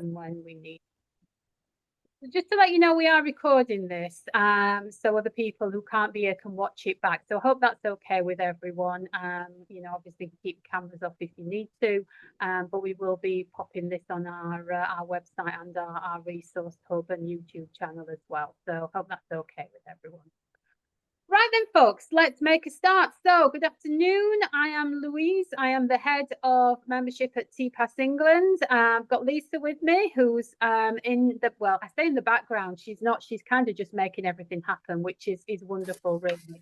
and when we need. Just to let you know, we are recording this, so other people who can't be here can watch it back. So I hope that's okay with everyone. You know, obviously keep cameras off if you need to, but we will be popping this on our website and our resource hub and YouTube channel as well. So hope that's okay with everyone. Right then, folks, let's make a start. So, good afternoon. I am Louise. I am the head of membership at TPAS England. I've got Lisa with me, who's in the, well, I say in the background. She's not. She's kind of just making everything happen, which is wonderful, really.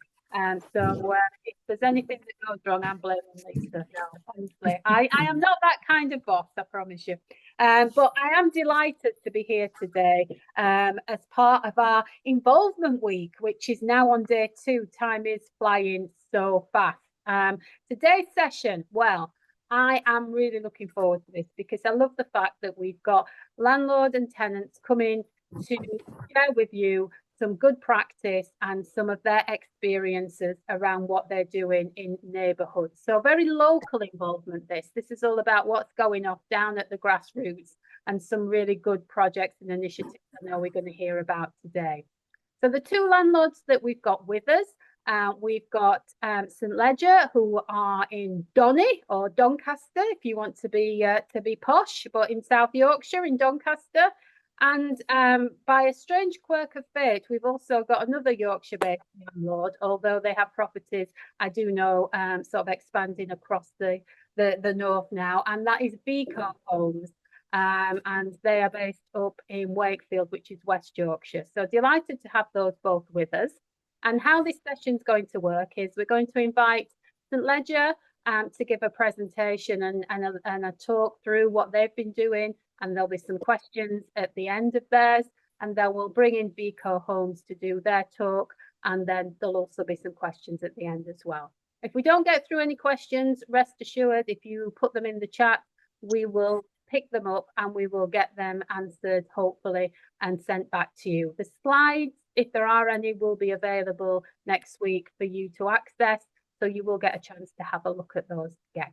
So if there's anything that goes wrong, I'm blaming Lisa. No, honestly, I am not that kind of boss, I promise you. But I am delighted to be here today as part of our Involvement Week, which is now on day 2. Time is flying so fast. Today's session, well, I am really looking forward to this because I love the fact that we've got landlord and tenants coming to share with you some good practice and some of their experiences around what they're doing in neighbourhoods. So very local involvement this. This is all about what's going off down at the grassroots and some really good projects and initiatives I know we're going to hear about today. So the 2 landlords that we've got with us, we've got St Ledger, who are in Donny or Doncaster, if you want to be posh, but in South Yorkshire in Doncaster. And by a strange quirk of fate, we've also got another Yorkshire-based landlord, although they have properties, I do know, sort of expanding across the north now, and that is Beco Homes. And they are based up in Wakefield, which is West Yorkshire. So delighted to have those both with us. And how this session is going to work is we're going to invite St Ledger to give a presentation and a talk through what they've been doing. And there'll be some questions at the end of theirs. And then we'll bring in Beco Homes to do their talk. And then there'll also be some questions at the end as well. If we don't get through any questions, rest assured, if you put them in the chat, we will pick them up and we will get them answered, hopefully, and sent back to you. The slides, if there are any, will be available next week for you to access. So you will get a chance to have a look at those again.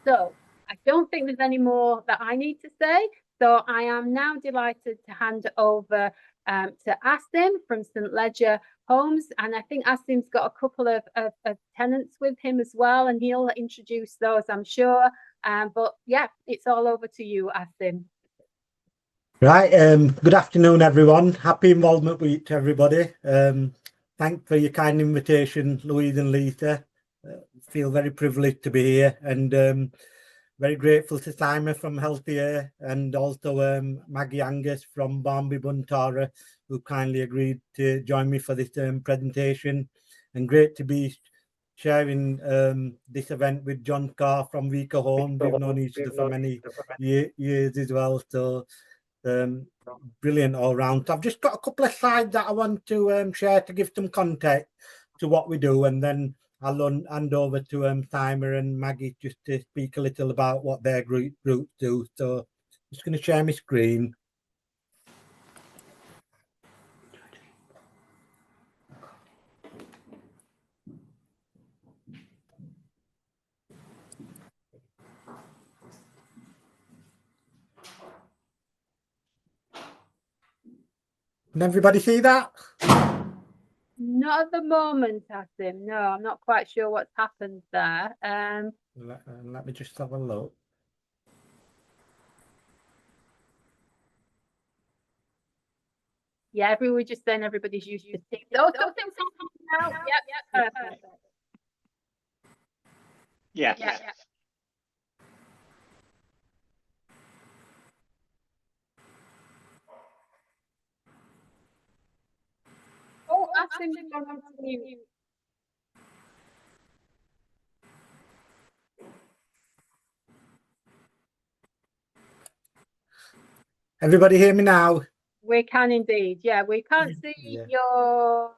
So I don't think there's any more that I need to say. So I am now delighted to hand over to Asim from St Ledger Homes. And I think Asim's got a couple of tenants with him as well. And he'll introduce those, I'm sure. But yeah, it's all over to you, Asim. Right. Good afternoon, everyone. Happy Involvement Week to everybody. Thanks for your kind invitation, Louise and Lisa. Feel very privileged to be here, and very grateful to Simon from Healthy Air and also Maggie Angus from Barnby Buntara, who kindly agreed to join me for this presentation. And great to be sharing this event with John Carr from Beco Homes. We've known each other for many years as well. So brilliant all round. So I've just got a couple of slides that I want to share to give some context to what we do, and then I'll hand over to Simon and Maggie just to speak a little about what their groups do. So I'm just going to share my screen. Can everybody see that? Not at the moment, Asim. No, I'm not quite sure what's happened there. Let me just have a look. Yeah, everyone just saying everybody's used to seeing those things now. Yep, perfect. Yeah. Oh, Asim, gone on to mute. Everybody hear me now? We can indeed. Yeah, we can't see your...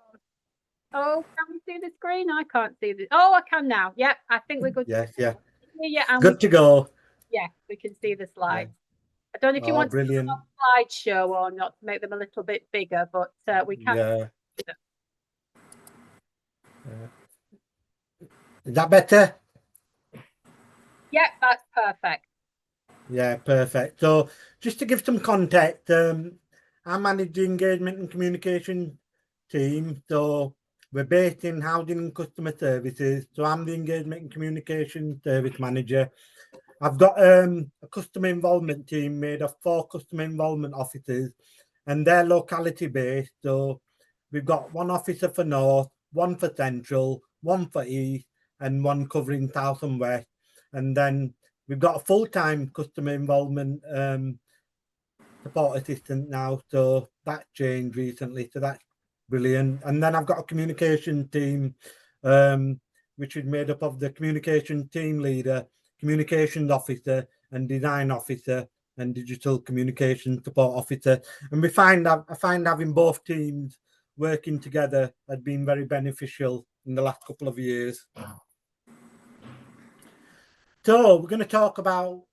Oh, can we see the screen? I can't see the... Oh, I can now. Yep, I think we're good. Yes, yeah. Yeah, good to go. Yeah, we can see the slides. Yeah. I don't know if you want brilliant. to do a slideshow or not to make them a little bit bigger, but we can. Yeah. Is that better? Yeah, that's perfect. Yeah, perfect. So just to give some context, I manage the engagement and communication team. So we're based in housing and customer services. So I'm the engagement and communication service manager. I've got a customer involvement team made of 4 customer involvement officers, and they're locality based. So we've got 1 officer for North, 1 for Central, 1 for East, and 1 covering South and West. And then we've got a full-time customer involvement support assistant now, so that changed recently, so that's brilliant. And then I've got a communication team, which is made up of the communication team leader, communications officer, and design officer, and digital communication support officer. And I find having both teams working together has been very beneficial in the last couple of years. So we're going to talk about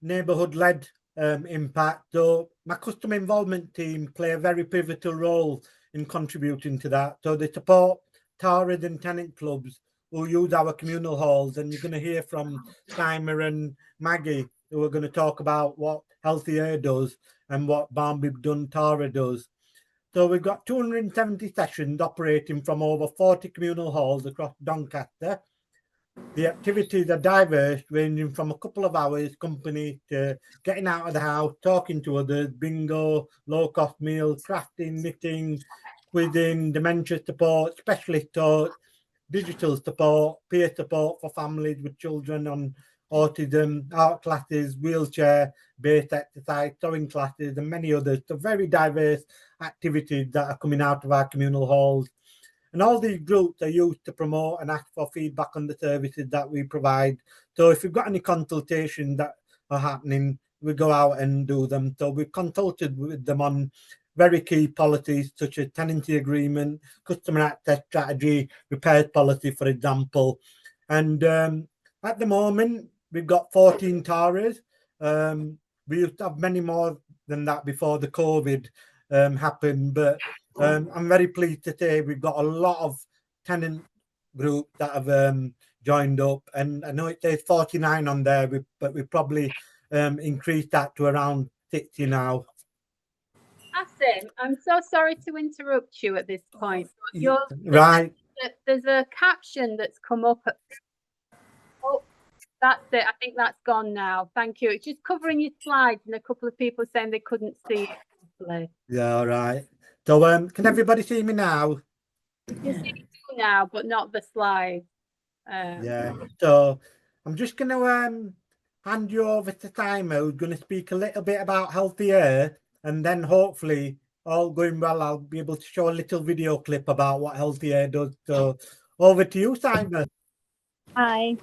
neighbourhood-led impact. So my customer involvement team play a very pivotal role in contributing to that. So they support Taurid and tenant clubs who use our communal halls, and you're going to hear from Simon and Maggie, who are going to talk about what Healthy Air does and what Barnby Dun Tara does. So we've got 270 sessions operating from over 40 communal halls across Doncaster. The activities are diverse, ranging from a couple of hours company to getting out of the house, talking to others, bingo, low-cost meals, crafting, knitting, quizzing, dementia support, specialist talk, digital support, peer support for families with children on autism, art classes, wheelchair-based exercise, sewing classes, and many others. So very diverse activities that are coming out of our communal halls. And all these groups are used to promote and ask for feedback on the services that we provide. So if we've got any consultations that are happening, we go out and do them. So we've consulted with them on very key policies such as tenancy agreement, customer access strategy, repairs policy, for example. And at the moment, we've got 14 TARAs. We used to have many more than that before the COVID happened, but I'm very pleased to say we've got a lot of tenant groups that have joined up, and I know it says 49 on there, but we probably increased that to around 60 now. Asim, I'm so sorry to interrupt you at this point. Right. There's a caption that's come up. Oh, that's it. I think that's gone now. Thank you. It's just covering your slides, and a couple of people saying they couldn't see it properly. Yeah, all right. So can everybody see me now? You can see it now, but not the slides. Yeah. So I'm just going to hand you over to Simon, who's going to speak a little bit about healthy air, and then hopefully, all going well, I'll be able to show a little video clip about what healthy air does. So over to you, Simon. Hi.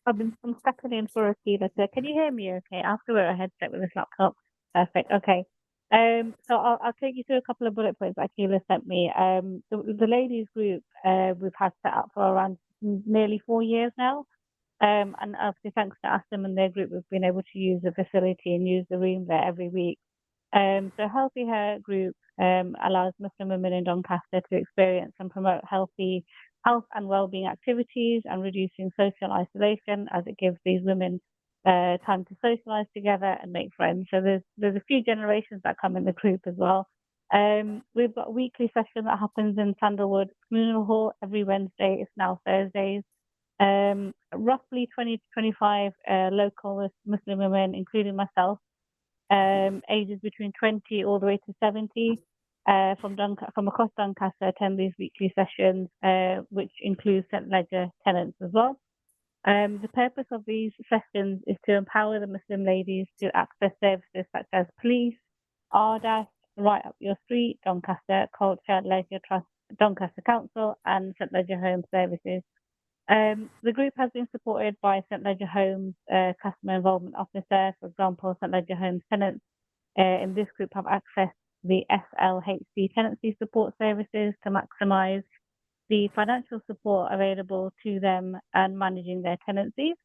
I'm stepping in for a few. So can you hear me okay? I have to wear a headset with this laptop. Perfect. Okay. So I'll take you through a couple of bullet points that Keela sent me. The ladies group we've had set up for around nearly 4 years now. And obviously thanks to Aston and their group, we've been able to use the facility and use the room there every week. So Healthy Hair Group allows Muslim women in Doncaster to experience and promote health and well-being activities and reducing social isolation, as it gives these women time to socialise together and make friends. So there's a few generations that come in the group as well. We've got a weekly session that happens in Sandalwood Communal Hall every Wednesday. It's now Thursdays. Roughly 20 to 25 local Muslim women, including myself, ages between 20 all the way to 70 from across Doncaster attend these weekly sessions, which includes St. Ledger tenants as well. The purpose of these sessions is to empower the Muslim ladies to access services such as police, RDAS, Right Up Your Street, Doncaster Culture, Leisure Trust, Doncaster Council, and St. Ledger Home Services. The group has been supported by St. Ledger Homes Customer Involvement Officer. For example, St. Ledger Homes tenants in this group have accessed the SLHC tenancy support services to maximise the financial support available to them and managing their tenancies.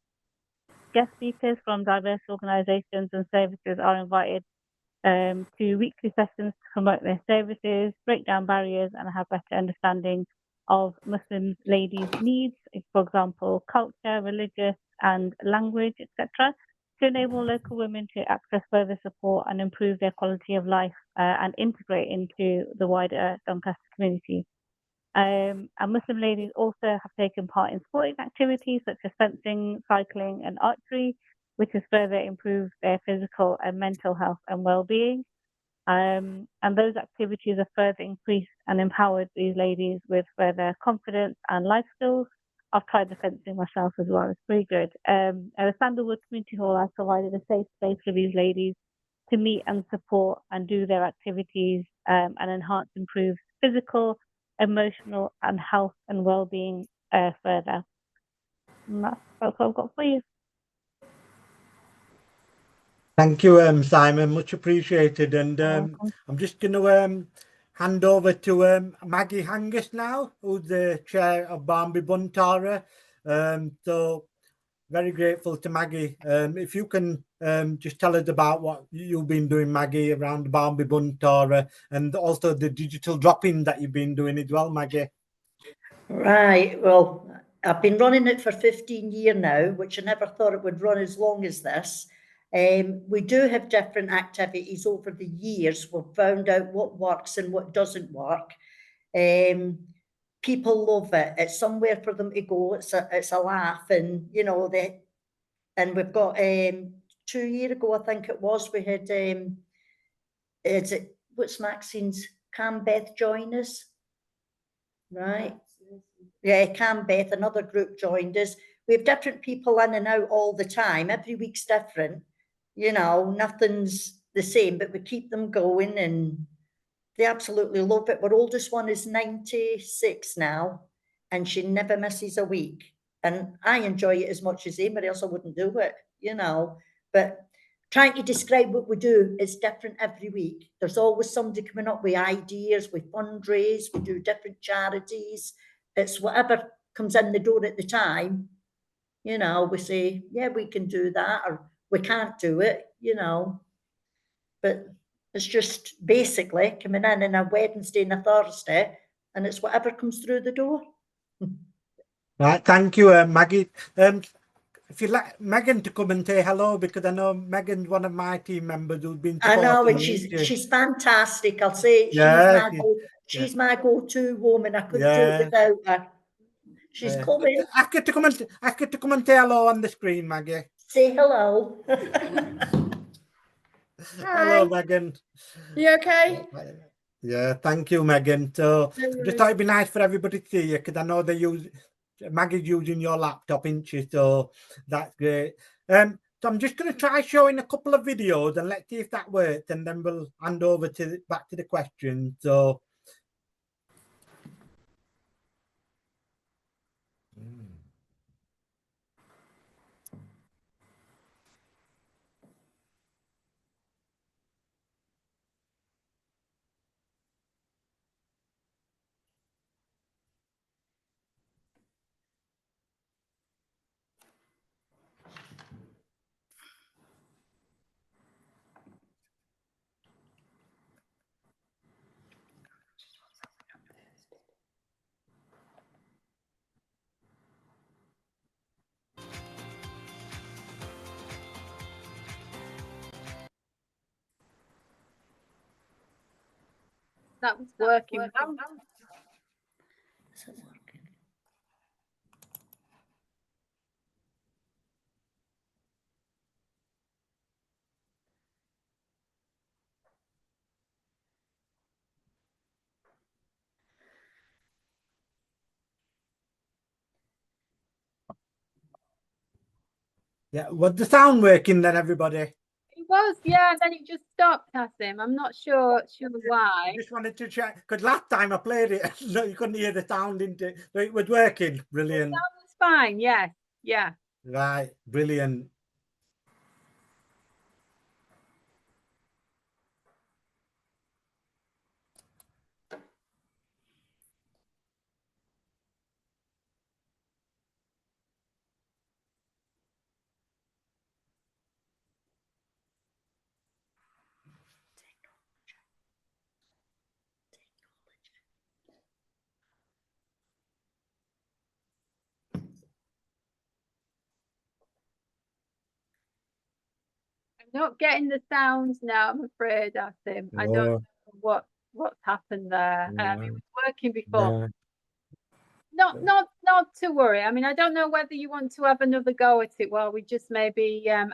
Guest speakers from diverse organisations and services are invited to weekly sessions to promote their services, break down barriers, and have better understanding of Muslim ladies' needs, for example, culture, religious and language, etc., to enable local women to access further support and improve their quality of life and integrate into the wider Doncaster community. And Muslim ladies also have taken part in sporting activities such as fencing, cycling, and archery, which has further improved their physical and mental health and well-being. And those activities have further increased and empowered these ladies with further confidence and life skills. I've tried the fencing myself as well. It's pretty good. At the Sandalwood Community Hall, I've provided a safe space for these ladies to meet and support and do their activities and enhance, improve physical, emotional, and health and well-being further. And that's what I've got for you. Thank you, Simon. Much appreciated. And Welcome. I'm just going to hand over to Maggie Hangus now, who's the chair of Barnby Buntara. So very grateful to Maggie. If you can just tell us about what you've been doing, Maggie, around Barnby Buntara, and also the digital drop-in that you've been doing as well, Maggie. Right, well, I've been running it for 15 years now, which I never thought it would run as long as this. We do have different activities over the years. We've found out what works and what doesn't work. People love it. It's somewhere for them to go. It's a laugh, and you know and we've got 2 years ago, I think it was, we had what's Maxine's Cam Beth join us, right? Yeah, Cam Beth, another group joined us. We have different people in and out all the time. Every week's different. You know, nothing's the same, but we keep them going and they absolutely love it. Our oldest one is 96 now and she never misses a week. And I enjoy it as much as anybody else. I wouldn't do it, you know, but trying to describe what we do is different every week. There's always somebody coming up with ideas, we fundraise, we do different charities. It's whatever comes in the door at the time, you know, we say, yeah, we can do that, or we can't do it, you know. But it's just basically coming in on a Wednesday and a Thursday, and it's whatever comes through the door. Right, thank you, Maggie. If you'd like Megan to come and say hello, because I know Megan's one of my team members who's been I know, and supporting you. she's fantastic. I'll say Yeah, she's my go-to woman. I couldn't do yeah. it without her. She's coming. Ask her to come and say hello on the screen, Maggie. Say hello. Hello, Megan. You okay? Yeah, thank you, Megan. So just thought it'd be nice for everybody to see you, because I know Maggie's using your laptop, isn't she? So that's great. So I'm just going to try showing a couple of videos and let's see if that works, and then we'll hand over back to the questions. So. That was working. Yeah, was the sound working then, everybody? It was, yeah, then it just stopped, Tassim. I'm not sure why. I just wanted to check, because last time I played it, no, you couldn't hear the sound, didn't it? But it was working. Brilliant. The sound was fine, yes, yeah. Right, brilliant. not getting the sounds now, I'm afraid, Asim. I don't Oh, know what's happened there. Yeah. It was working before. yeah. Not to worry. I mean, I don't know whether you want to have another go at it while we just maybe Yeah,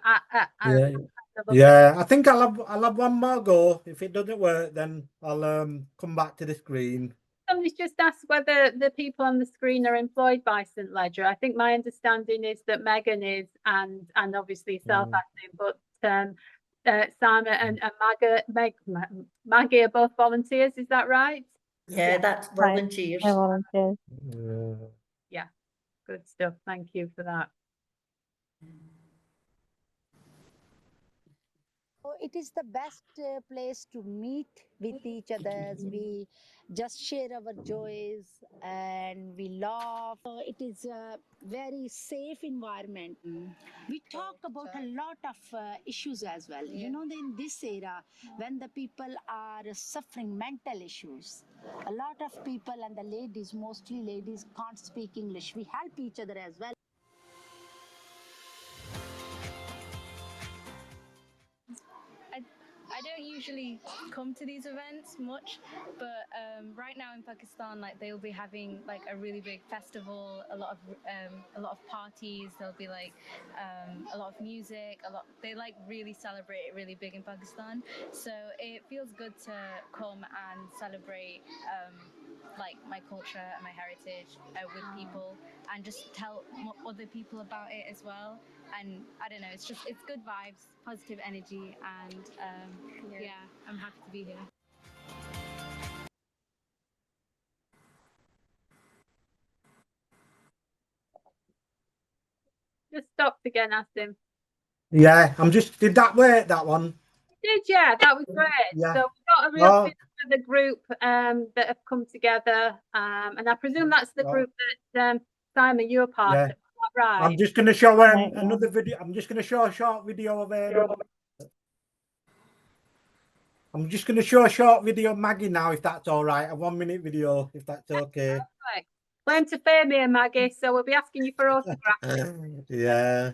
another yeah. I think I'll have one more go. If it doesn't work, then I'll come back to the screen. Somebody's just asked whether the people on the screen are employed by St. Ledger. I think my understanding is that Megan is, and obviously self acting, but Simon and Maggie are both volunteers. Is that right? Yeah, that's Right. volunteers. I volunteer. Yeah. Good stuff. Thank you for that. So it is the best place to meet with each other. We just share our joys and we laugh. So it is a very safe environment. We talk about a lot of issues as well. You know, in this era, when the people are suffering mental issues, a lot of people and the ladies, mostly ladies, can't speak English. We help each other as well. I don't usually come to these events much, but right now in Pakistan, like they'll be having like a really big festival, a lot of parties. There'll be like a lot of music, they like really celebrate it really big in Pakistan. So it feels good to come and celebrate like my culture and my heritage with people, and just tell other people about it as well. And I don't know, it's good vibes, positive energy, and yeah, I'm happy to be here. Just stopped again, Asim. Yeah, did that work, that one? Did, yeah, that was great. Yeah. So we've got a real feel for the group that have come together, and I presume that's the group that Simon, you're part of. Is that right? I'm just going to show another video. I'm just going to show a short video of I'm just going to show a short video of Maggie now, if that's all right. A 1 minute video, if that's okay. Right. Claim to fame here, Maggie. So we'll be asking you for autographs. Yeah.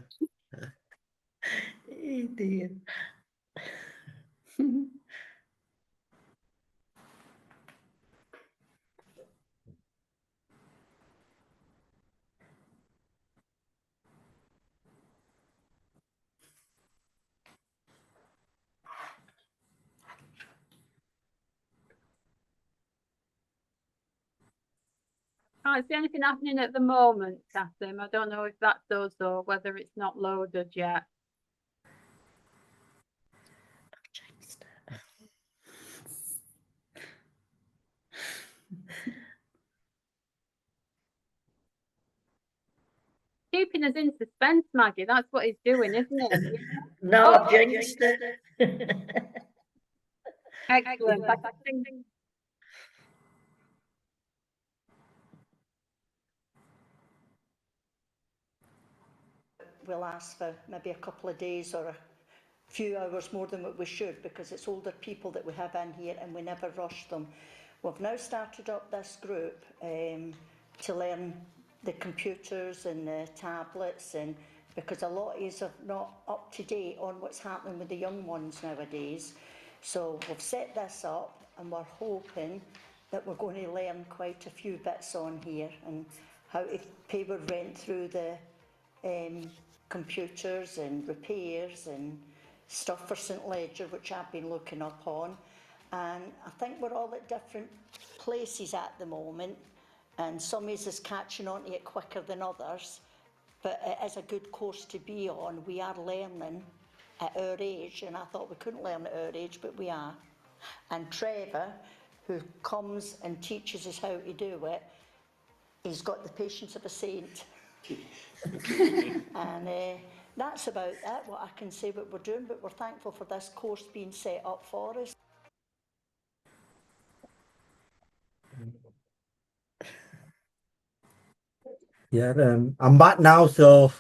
Oh dear. Can't see anything happening at the moment, Asim. I don't know if that does or whether it's not loaded yet. Keeping us in suspense, Maggie. That's what he's doing, isn't it? No, I've jinxed it. Excellent. I think We'll ask for maybe a couple of days or a few hours more than what we should, because it's older people that we have in here and we never rush them. We've now started up this group to learn the computers and the tablets, and because a lot of us are not up to date on what's happening with the young ones nowadays. So we've set this up and we're hoping that we're going to learn quite a few bits on here, and how to pay our rent through the computers and repairs and stuff for St. Ledger, which I've been looking up on. And I think we're all at different places at the moment, and some is catching on to it quicker than others, but it is a good course to be on. We are learning at our age, and I thought we couldn't learn at our age, but we are. And Trevor, who comes and teaches us how to do it, he's got the patience of a saint. And that's about it, what I can say what we're doing, but we're thankful for this course being set up for us. Yeah, I'm back now, so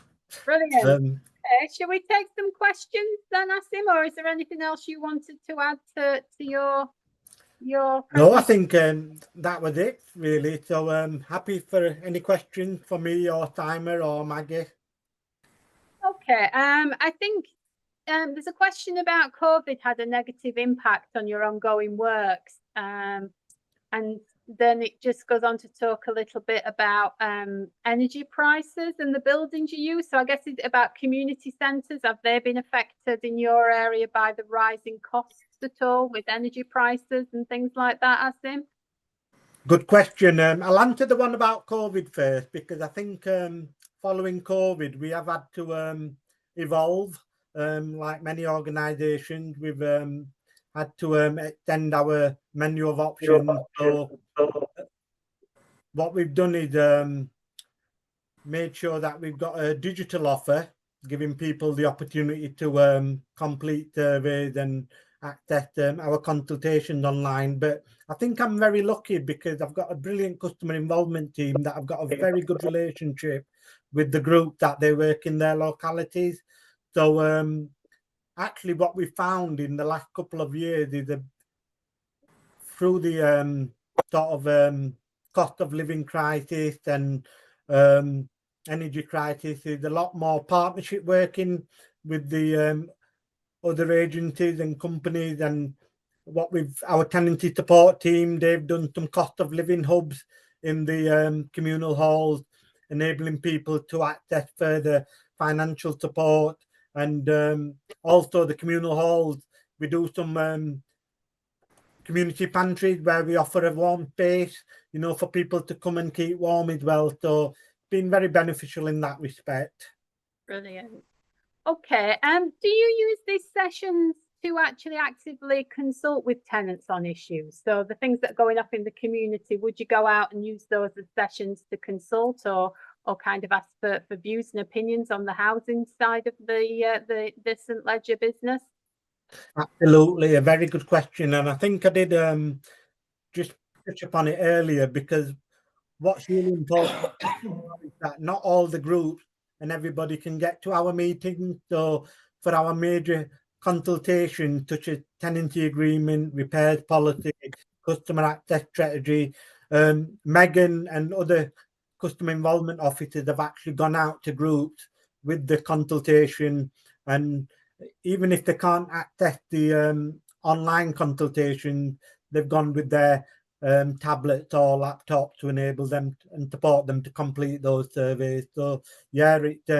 brilliant. Okay, shall we take some questions then, Asim, or is there anything else you wanted to add to your no, I think that was it really. So happy for any questions for me or Timer or Maggie. Okay, I think there's a question about COVID had a negative impact on your ongoing works. And then it just goes on to talk a little bit about energy prices and the buildings you use. So I guess it's about community centres. Have they been affected in your area by the rising costs at all with energy prices and things like that, Asim? Good question. I'll answer the one about COVID first, because I think following COVID, we have had to evolve. Like many organisations, we've had to extend our menu of options. So what we've done is made sure that we've got a digital offer, giving people the opportunity to complete surveys and access our consultations online. But I think I'm very lucky because I've got a brilliant customer involvement team that I've got a very good relationship with the group that they work in their localities. So actually what we found in the last couple of years is through the sort of cost of living crisis and energy crisis, is a lot more partnership working with the other agencies and companies. And what our tenancy support team, they've done some cost of living hubs in the communal halls, enabling people to access further financial support. And also the communal halls, we do some community pantries where we offer a warm space, for people to come and keep warm as well. So it's been very beneficial in that respect. Brilliant. Okay. Do you use these sessions to actually actively consult with tenants on issues? So the things that are going up in the community, would you go out and use those as sessions to consult or kind of ask for views and opinions on the housing side of the St. Ledger business? Absolutely, a very good question. And I think I did just touch upon it earlier, because what's really important is that not all the groups and everybody can get to our meetings. So for our major consultations, such as tenancy agreement, repairs policy, customer access strategy, Megan and other customer involvement officers have actually gone out to groups with the consultation. And even if they can't access the online consultation, they've gone with their tablets or laptops to enable them and support them to complete those surveys. So yeah, it's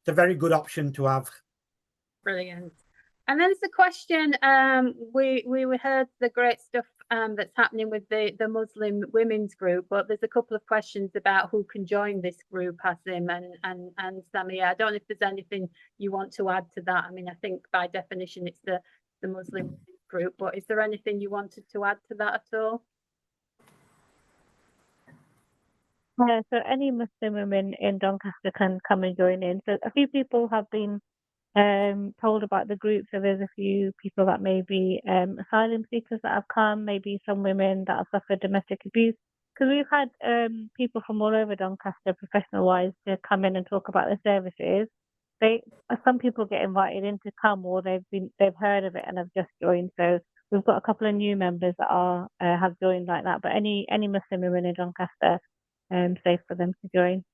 a very good option to have. Brilliant. And then there's a question, we heard the great stuff that's happening with the Muslim women's group, but there's a couple of questions about who can join this group, Asim and Samia. I don't know if there's anything you want to add to that. I mean, I think by definition it's the Muslim group, but is there anything you wanted to add to that at all? Yeah, so any Muslim women in Doncaster can come and join in. So a few people have been told about the group. So there's a few people that may be asylum seekers that have come, maybe some women that have suffered domestic abuse. Because we've had people from all over Doncaster, professional wise, to come in and talk about the services. Some people get invited in to come, or they've heard of it and have just joined. So we've got a couple of new members that have joined like that. But any Muslim women in Doncaster, safe for them to join.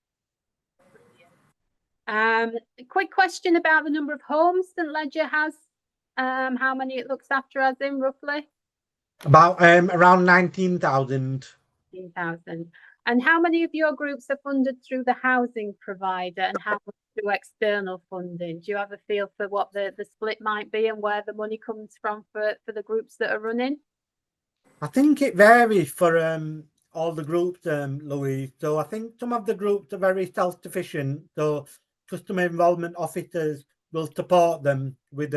A quick question about the number of homes St. Ledger has. How many it looks after, as in roughly? About around 19,000. 19,000. And how many of your groups are funded through the housing provider and how much through external funding? Do you have a feel for what the split might be and where the money comes from for the groups that are running? I think it varies for all the groups, Louise. So I think some of the groups are very self-sufficient. So customer involvement officers will support them with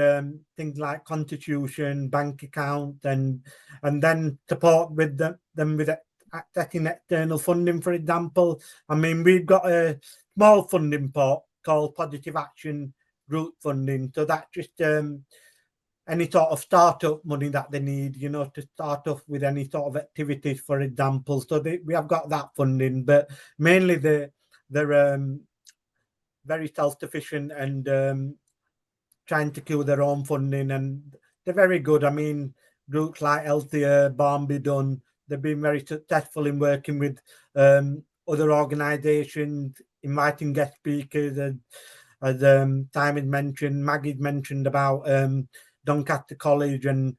things like constitution, bank account, and then support with them with accessing external funding, for example. I mean, we've got a small funding pot called Positive Action Group Funding. So that's just any sort of startup money that they need, to start off with any sort of activities, for example. So we have got that funding, but mainly they're very self-sufficient and trying to secure their own funding, and they're very good. I mean, groups like Healthier, Barnby Done, they've been very successful in working with other organisations, inviting guest speakers as Simon mentioned, Maggie mentioned about Doncaster College and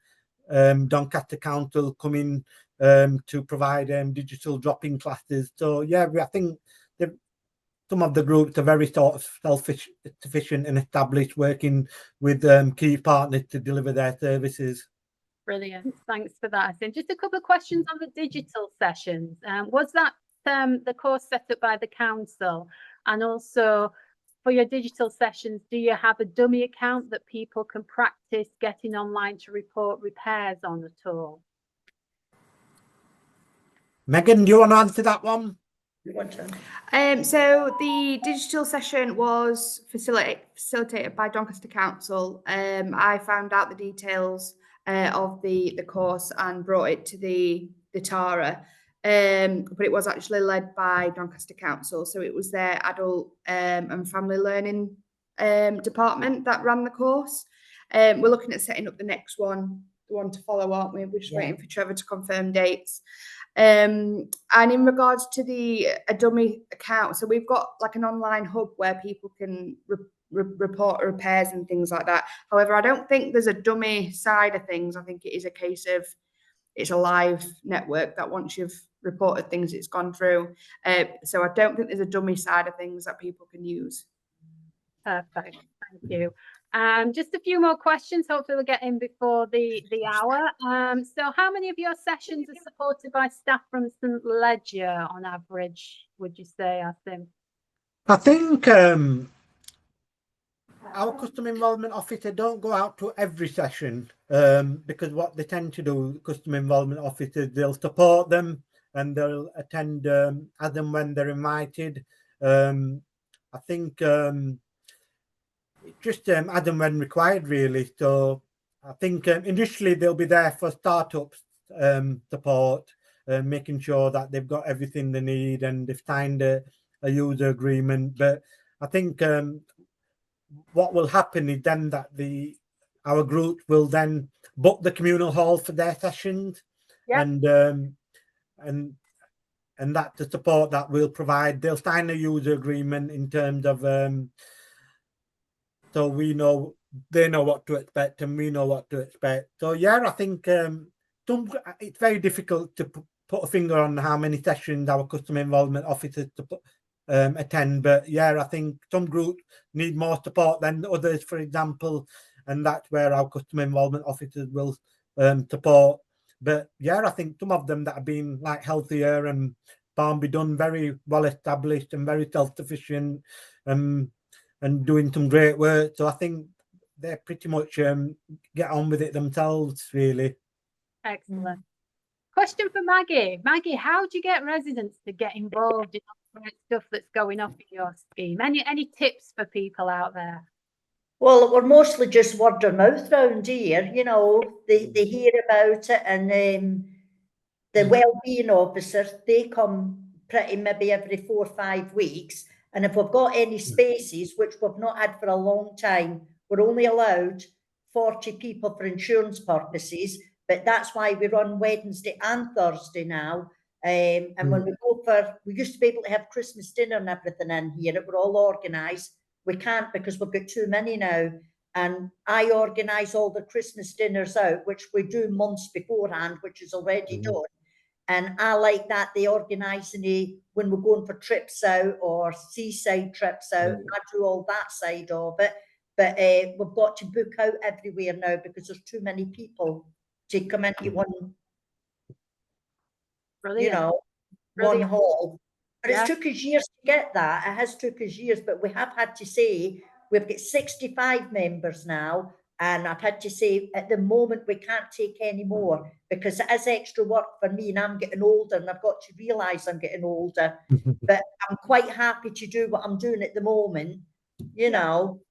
Doncaster Council coming to provide digital drop-in classes. So yeah, I think some of the groups are very sort of self-sufficient and established, working with key partners to deliver their services. Brilliant. Thanks for that. And just a couple of questions on the digital sessions. Was that the course set up by the council? And also for your digital sessions, do you have a dummy account that people can practice getting online to report repairs on at all? Megan, do you want to answer that one? You want to? So the digital session was facilitated by Doncaster Council. I found out the details of the course and brought it to the TARA. But it was actually led by Doncaster Council. So it was their adult and family learning department that ran the course. We're looking at setting up the next one, the one to follow, aren't we? We're just waiting for Trevor to confirm dates. And in regards to a dummy account, so we've got like an online hub where people can report repairs and things like that. However, I don't think there's a dummy side of things. I think it is a case of it's a live network that once you've reported things, it's gone through. So I don't think there's a dummy side of things that people can use. Perfect. Thank you. Just a few more questions. Hopefully we'll get in before the hour. So how many of your sessions are supported by staff from St Ledger on average, would you say, Asim? I think our customer involvement officer don't go out to every session because what they tend to do, customer involvement officers, they'll support them and they'll attend as and when they're invited. I think just as and when required, really. So I think initially they'll be there for startup support, making sure that they've got everything they need and they've signed a user agreement. But I think what will happen is then that our group will then book the communal hall for their sessions, and that the support that we'll provide, they'll sign a user agreement in terms of so they know what to expect and we know what to expect. So yeah, I think it's very difficult to put a finger on how many sessions our customer involvement officers attend, but yeah, I think some groups need more support than others, for example, and that's where our customer involvement officers will support. But yeah, I think some of them that have been like Healthier and Barnby Done, very well established and very self-sufficient and doing some great work. So I think they pretty much get on with it themselves, really. Excellent. Question for Maggie. Maggie, how do you get residents to get involved in all the stuff that's going on in your scheme? Any tips for people out there? Well, we're mostly just word of mouth round here. You know, they hear about it, and the wellbeing officers, they come pretty maybe every 4 or 5 weeks. And if we've got any spaces, which we've not had for a long time, we're only allowed 40 people for insurance purposes. But that's why we run Wednesday and Thursday now. And when we used to be able to have Christmas dinner and everything in here, it were all organised. We can't because we've got too many now. And I organise all the Christmas dinners out, which we do months beforehand, which is already done. And I like that they organise when we're going for trips out or seaside trips out. I do all that side of it. But we've got to book out everywhere now because there's too many people to come into one, one hall. But it's took us years to get that. It has took us years, but we have had to say we've got 65 members now. And I've had to say, at the moment, we can't take any more because it is extra work for me and I'm getting older and I've got to realise I'm getting older. But I'm quite happy to do what I'm doing at the moment, you know.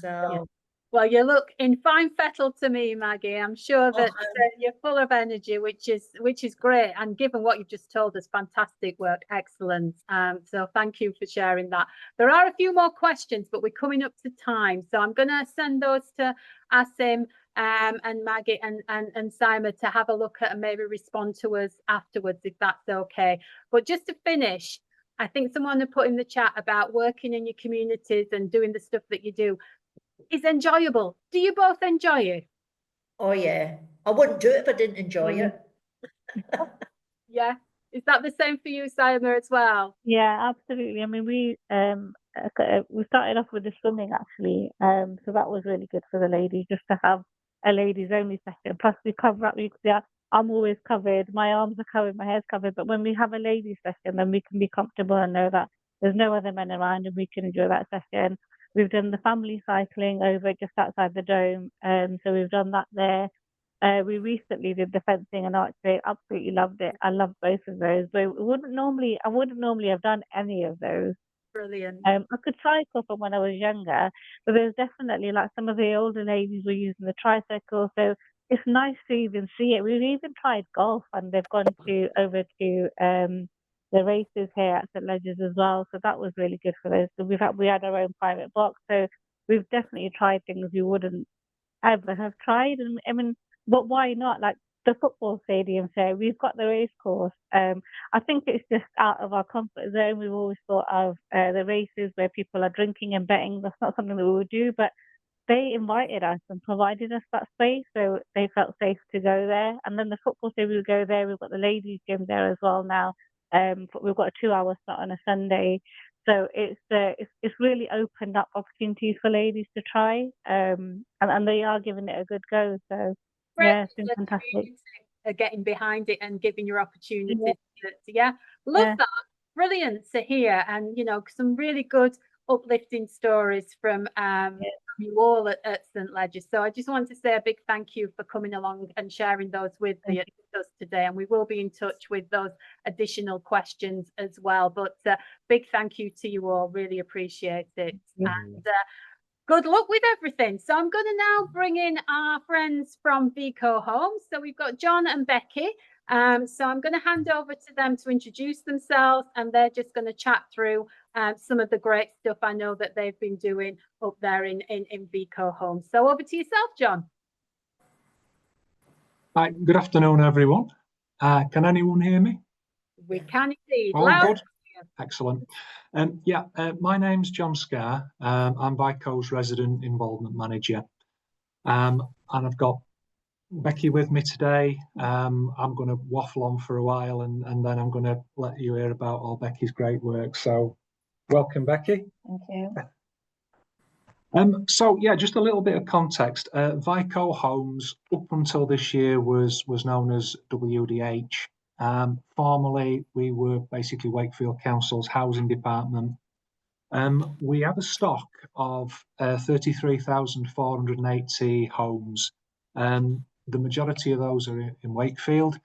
So. Well, you look in fine fettle to me, Maggie. I'm sure that you're full of energy, which is great. And given what you've just told us, fantastic work, excellent. So thank you for sharing that. There are a few more questions, but we're coming up to time. So I'm going to send those to Asim and Maggie and Simon to have a look at and maybe respond to us afterwards, if that's okay. But just to finish, I think someone had put in the chat about working in your communities and doing the stuff that you do is enjoyable. Do you both enjoy it? Oh yeah, I wouldn't do it if I didn't enjoy it. Yeah. Is that the same for you, Simon, as well? Yeah, absolutely. I mean, we started off with the swimming actually, so that was really good for the ladies just to have a ladies only session. Plus, we cover up. Yeah, I'm always covered. My arms are covered. My hair's covered. But when we have a ladies session, then we can be comfortable and know that there's no other men around, and we can enjoy that session. We've done the family cycling over just outside the dome, so we've done that there. We recently did the fencing and archery. Absolutely loved it. I love both of those. But I wouldn't normally have done any of those. Brilliant. I could cycle from when I was younger, but there's definitely like some of the older ladies were using the tricycle. So it's nice to even see it. We've even tried golf, and they've gone over to the races here at St. Ledger's as well. So that was really good for those. So we had our own private box. So we've definitely tried things we wouldn't ever have tried. And I mean, but why not? Like the football stadium here, we've got the race course. I think it's just out of our comfort zone. We've always thought of the races where people are drinking and betting. That's not something that we would do, but they invited us and provided us that space, so they felt safe to go there. And then the football stadium, we go there. We've got the ladies' gym there as well now. But we've got a 2-hour slot on a Sunday. So it's really opened up opportunities for ladies to try, and they are giving it a good go. So yeah, it's been fantastic. Getting behind it and giving your opportunities. Love that. Brilliant to hear, and some really good uplifting stories from you all at St. Ledger's. So I just want to say a big thank you for coming along and sharing those with us today, and we will be in touch with those additional questions as well. But big thank you to you all, really appreciate it. And good luck with everything. So I'm going to now bring in our friends from Vico Homes. So we've got John and Becky. So I'm going to hand over to them to introduce themselves, and they're just going to chat through some of the great stuff I know that they've been doing up there in Vico Homes. So over to yourself, John. Hi, good afternoon, everyone. Can anyone hear me? We can indeed. Oh, good. Excellent. My name's John Scarr. I'm Vico's resident involvement manager. And I've got Becky with me today. I'm going to waffle on for a while, and then I'm going to let you hear about all Becky's great work. So welcome, Becky. Thank you. Just a little bit of context. Vico Homes, up until this year, was known as WDH. Formerly, we were basically Wakefield Council's housing department. We have a stock of 33,480 homes. The majority of those are in Wakefield.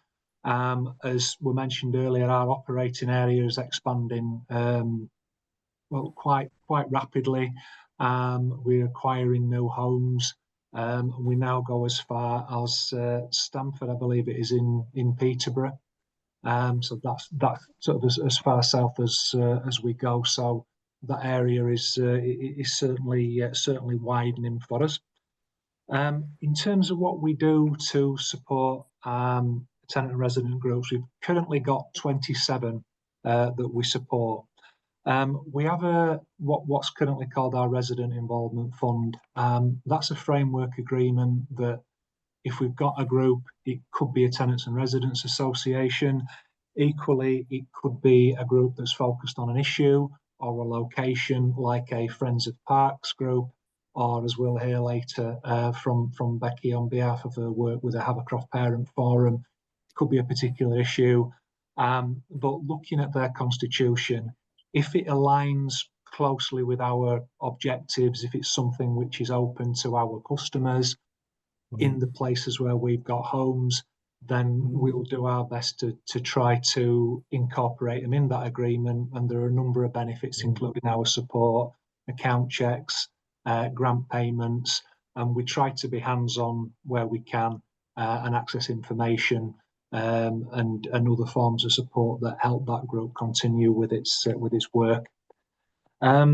As we mentioned earlier, our operating area is expanding quite rapidly. We're acquiring new homes. We now go as far as Stamford, I believe it is in Peterborough. So that's sort of as far south as we go. So that area is certainly widening for us. In terms of what we do to support tenant and resident groups, we've currently got 27 that we support. We have what's currently called our Resident Involvement Fund. That's a framework agreement that if we've got a group, it could be a Tenants and Residents Association. Equally, it could be a group that's focused on an issue or a location, like a Friends of Parks group, or as we'll hear later from Becky on behalf of her work with the Havercroft Parent Forum, it could be a particular issue. But looking at their constitution, if it aligns closely with our objectives, if it's something which is open to our customers in the places where we've got homes, then we'll do our best to try to incorporate them in that agreement. And there are a number of benefits, including our support, account checks, grant payments, and we try to be hands-on where we can and access information and other forms of support that help that group continue with its work. I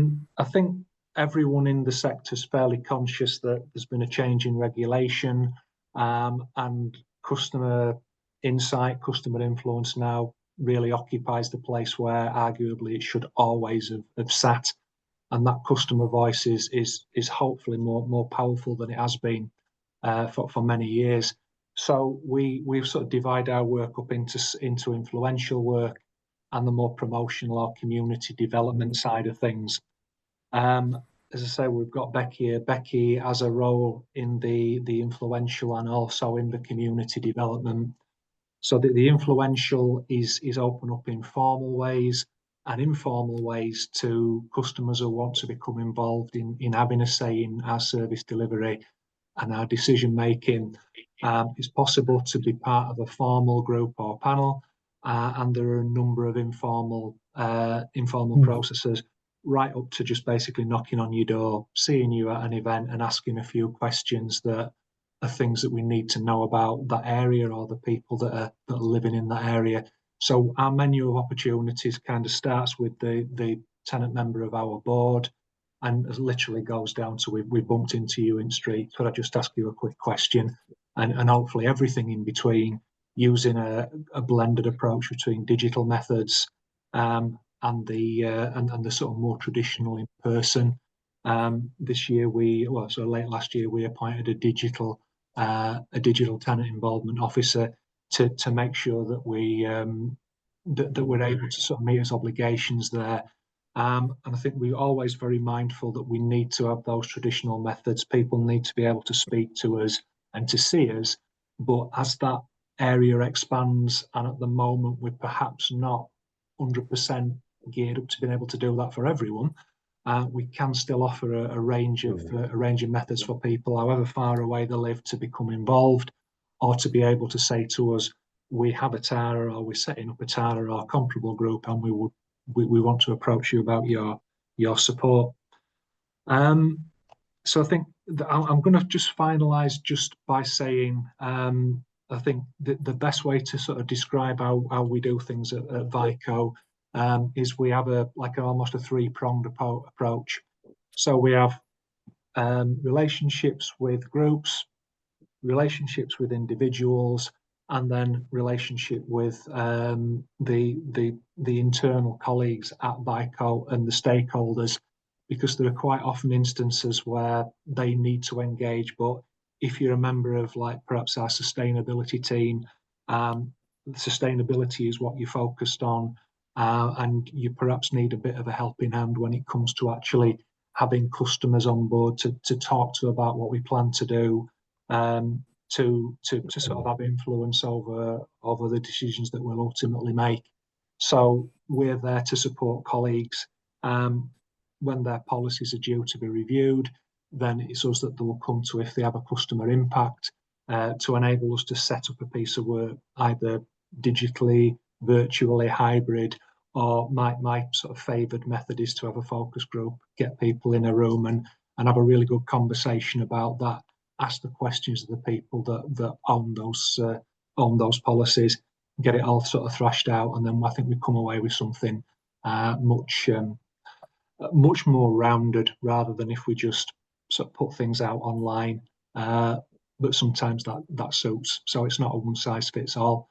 think everyone in the sector is fairly conscious that there's been a change in regulation and customer insight, customer influence now really occupies the place where arguably it should always have sat, and that customer voice is hopefully more powerful than it has been for many years. So we've sort of divided our work up into influential work and the more promotional or community development side of things. As I say, we've got Becky here. Becky has a role in the influential and also in the community development. So the influential is open up in formal ways and informal ways to customers who want to become involved in having a say in our service delivery and our decision making. It's possible to be part of a formal group or panel, and there are a number of informal processes, right up to just basically knocking on your door, seeing you at an event and asking a few questions that are things that we need to know about that area or the people that are living in that area. So our menu of opportunities kind of starts with the tenant member of our board, and literally goes down to we bumped into you in street, could I just ask you a quick question, and hopefully everything in between, using a blended approach between digital methods and the sort of more traditional in person. This year late last year we appointed a digital tenant involvement officer to make sure that that we're able to sort of meet its obligations there. And I think we're always very mindful that we need to have those traditional methods. People need to be able to speak to us and to see us. But as that area expands, and at the moment we're perhaps not 100% geared up to being able to do that for everyone, we can still offer a range of methods for people, however far away they live, to become involved, or to be able to say to us, we have a TARA, or we're setting up a TARA or comparable group, and we want to approach you about your support. So I think I'm going to just finalise just by saying, I think the best way to sort of describe how we do things at Vico is we have almost a three-pronged approach. So we have relationships with groups, relationships with individuals, and then relationship with the internal colleagues at Vico and the stakeholders, because there are quite often instances where they need to engage. But if you're a member of perhaps our sustainability team, sustainability is what you're focused on, and you perhaps need a bit of a helping hand when it comes to actually having customers on board to talk to about what we plan to do, to sort of have influence over the decisions that we'll ultimately make. So we're there to support colleagues when their policies are due to be reviewed. Then it's us that they will come to if they have a customer impact, to enable us to set up a piece of work, either digitally, virtually, hybrid, or my sort of favoured method is to have a focus group, get people in a room and have a really good conversation about that, ask the questions of the people that own those policies, get it all sort of thrashed out, and then I think we come away with something much more rounded, rather than if we just sort of put things out online. But sometimes that suits, so it's not a one size fits all.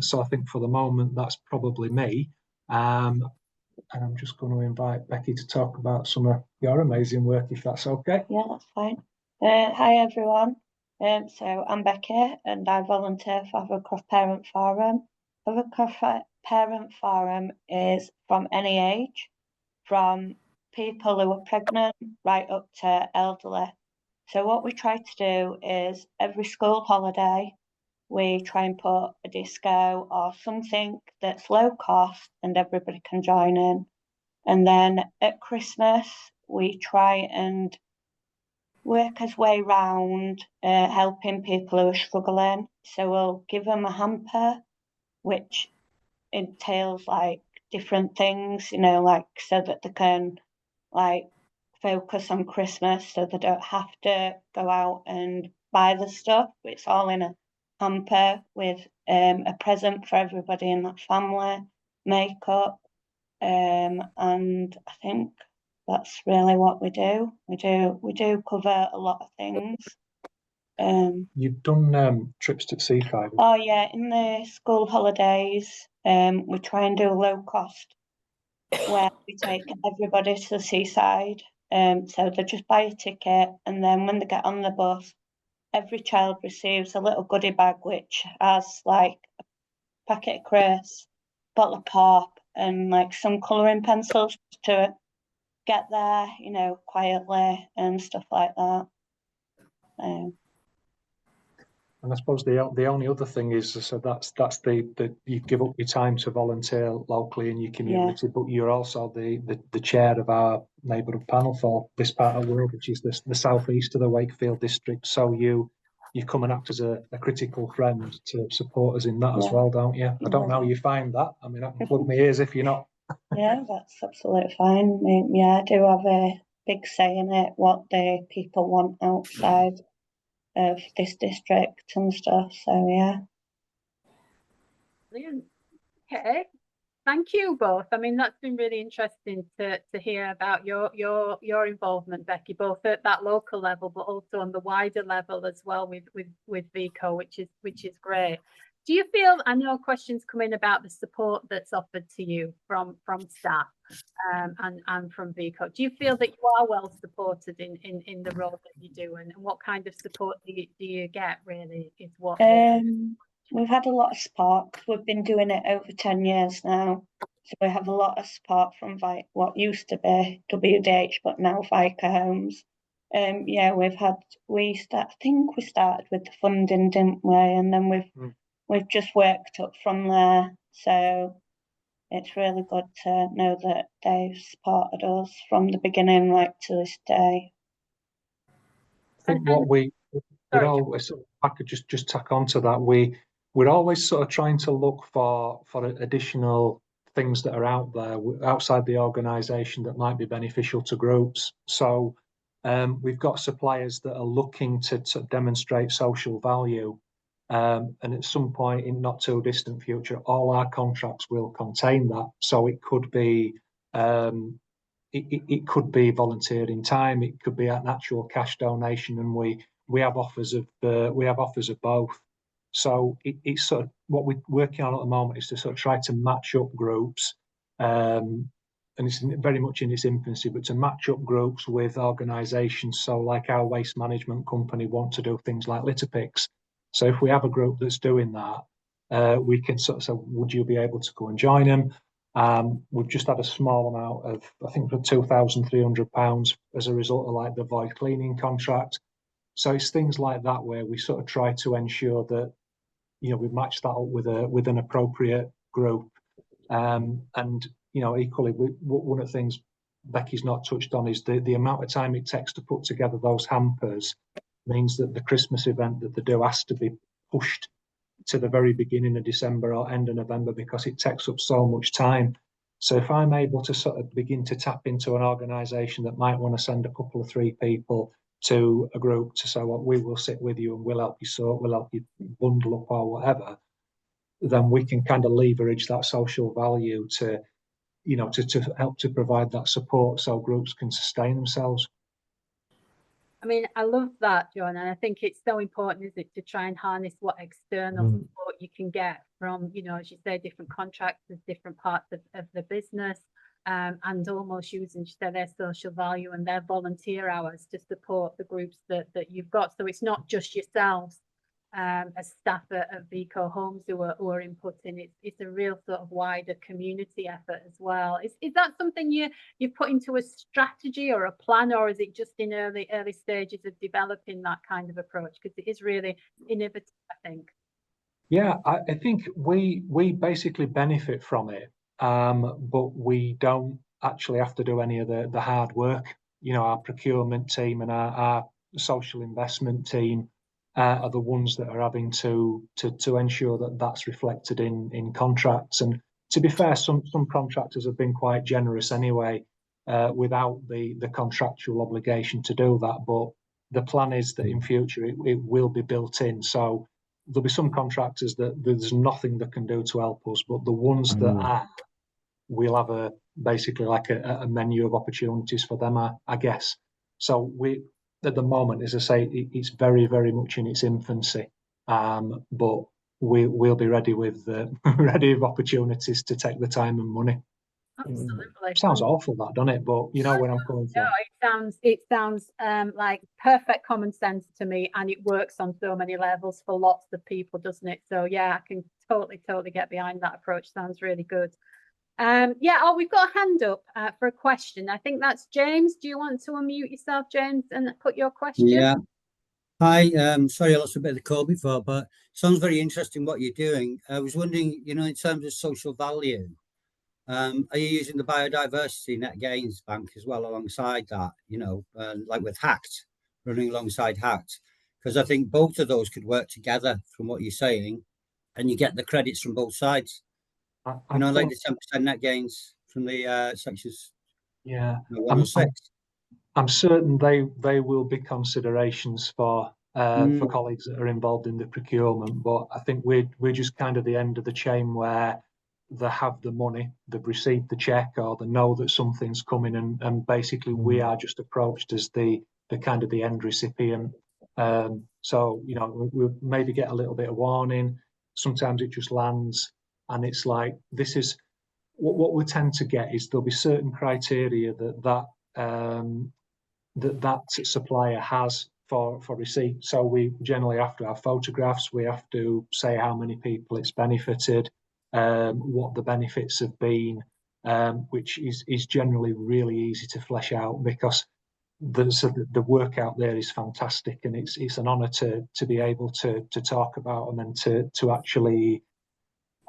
So I think for the moment that's probably me. And I'm just going to invite Becky to talk about some of your amazing work, if that's okay. Yeah, that's fine. Hi everyone. So I'm Becky and I volunteer for Havercroft Parent Forum. Havercroft Parent Forum is from any age, from people who are pregnant right up to elderly. So what we try to do is every school holiday, we try and put a disco or something that's low cost and everybody can join in. And then at Christmas, we try and work his way round helping people who are struggling. So we'll give them a hamper, which entails different things, so that they can focus on Christmas, so they don't have to go out and buy the stuff. It's all in a hamper with a present for everybody in that family, makeup, and I think that's really what we do. We do cover a lot of things. You've done trips to seaside. Oh yeah, in the school holidays, we try and do a low cost where we take everybody to the seaside. So they just buy a ticket, and then when they get on the bus, every child receives a little goodie bag which has like a packet of crisps, bottle of pop, and like some colouring pencils to get there, you know, quietly and stuff like that. And I suppose the only other thing is, so that's the you give up your time to volunteer locally in your community, but you're also the chair of our neighbourhood panel for this part of the world, which is the southeast of the Wakefield district. So you come and act as a critical friend to support us in that as well, don't you? I don't know how you find that. I mean, I can plug my ears if you're not. Yeah, that's absolutely fine. Yeah, I do have a big say in it, what the people want outside of this district and stuff. So yeah. Brilliant. Okay. Thank you both. I mean, that's been really interesting to hear about your involvement, Becky, both at that local level, but also on the wider level as well with VICO, which is great. Do you feel, I know questions come in about the support that's offered to you from staff and from VICO. Do you feel that you are well supported in the role that you do, and what kind of support do you get really is what? We've had a lot of support. We've been doing it over 10 years now. So we have a lot of support from what used to be WDH, but now VICO Homes. Yeah, I think we started with the funding, didn't we? And then we've just worked up from there. So it's really good to know that they've supported us from the beginning right to this day. I think what we're always, I could just tack on to that, we're always sort of trying to look for additional things that are out there outside the organisation that might be beneficial to groups. So we've got suppliers that are looking to demonstrate social value, and at some point in not too distant future, all our contracts will contain that. So it could be it could be volunteering time, it could be an actual cash donation, and we have offers of both. So it's sort of what we're working on at the moment is to sort of try to match up groups, and it's very much in its infancy, but to match up groups with organisations. So like our waste management company want to do things like litter picks. So if we have a group that's doing that, we can sort of say, would you be able to go and join them? We've just had a small amount of, I think, for £2,300 as a result of like the void cleaning contract. So it's things like that where we sort of try to ensure that, you know, we match that up with an appropriate group. And, you know, equally, one of the things Becky's not touched on is the amount of time it takes to put together those hampers means that the Christmas event that they do has to be pushed to the very beginning of December or end of November because it takes up so much time. So if I'm able to sort of begin to tap into an organisation that might want to send a couple of 3 people to a group to say, well, we will sit with you and we'll help you sort, we'll help you bundle up or whatever, then we can kind of leverage that social value to, you know, to help to provide that support so groups can sustain themselves. I mean, I love that, John, and I think it's so important, isn't it, to try and harness what external support you can get from, you know, as you say, different contractors, different parts of the business, and almost using their social value and their volunteer hours to support the groups that you've got. So it's not just yourselves as staff at VICO Homes who are inputting. It's a real sort of wider community effort as well. Is that something you put into a strategy or a plan, or is it just in early stages of developing that kind of approach? Because it is really innovative, I think. Yeah, I think we basically benefit from it, but we don't actually have to do any of the hard work. You know, our procurement team and our social investment team are the ones that are having to ensure that that's reflected in contracts. And to be fair, some contractors have been quite generous anyway, without the contractual obligation to do that. But the plan is that in future it will be built in. So there'll be some contractors that there's nothing that can do to help us, but the ones that are, we'll have basically like a menu of opportunities for them, I guess. So at the moment, as I say, it's very, very much in its infancy. But we'll be ready with ready with opportunities to take the time and money. Absolutely. Sounds awful, that, doesn't it? But you know where I'm coming from. No, it sounds like perfect common sense to me, and it works on so many levels for lots of people, doesn't it? So yeah, I can totally get behind that approach. Sounds really good. Yeah, oh, we've got a hand up for a question. I think that's James. Do you want to unmute yourself, James, and put your question? Yeah. Hi, sorry I lost a bit of the call before, but sounds very interesting what you're doing. I was wondering, you know, in terms of social value, are you using the biodiversity net gains bank as well alongside that, you know, like with HACT, running alongside HACT? Because I think both of those could work together from what you're saying, and you get the credits from both sides. You know, like the 10% net gains from the sections. Yeah, 106. I'm certain they will be considerations for colleagues that are involved in the procurement. But I think we're just kind of the end of the chain where they have the money, they've received the check, or they know that something's coming, and basically we are just approached as the kind of the end recipient. So you know, we'll maybe get a little bit of warning. Sometimes it just lands, and it's like, this is what we tend to get is there'll be certain criteria that supplier has for receipt. So we generally have to have photographs, we have to say how many people it's benefited, what the benefits have been, which is generally really easy to flesh out, because the work out there is fantastic, and it's an honour to be able to talk about them and to actually